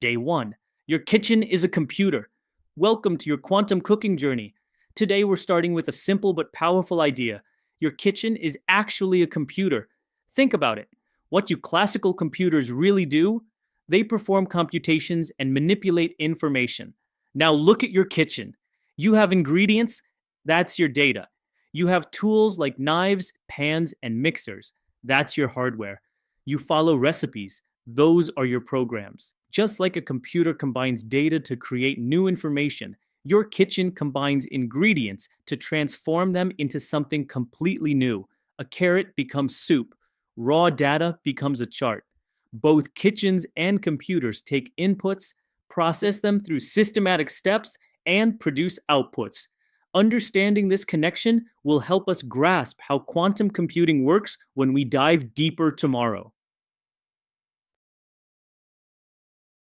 Day 1. Your kitchen is a computer. Welcome to your quantum cooking journey. Today we're starting with a simple but powerful idea. Your kitchen is actually a computer. Think about it. What do classical computers really do? They perform computations and manipulate information. Now look at your kitchen. You have ingredients, that's your data. You have tools like knives, pans, and mixers. That's your hardware. You follow recipes. Those are your programs. Just like a computer combines data to create new information, your kitchen combines ingredients to transform them into something completely new. A carrot becomes soup. Raw data becomes a chart. Both kitchens and computers take inputs, process them through systematic steps, and produce outputs. Understanding this connection will help us grasp how quantum computing works when we dive deeper tomorrow.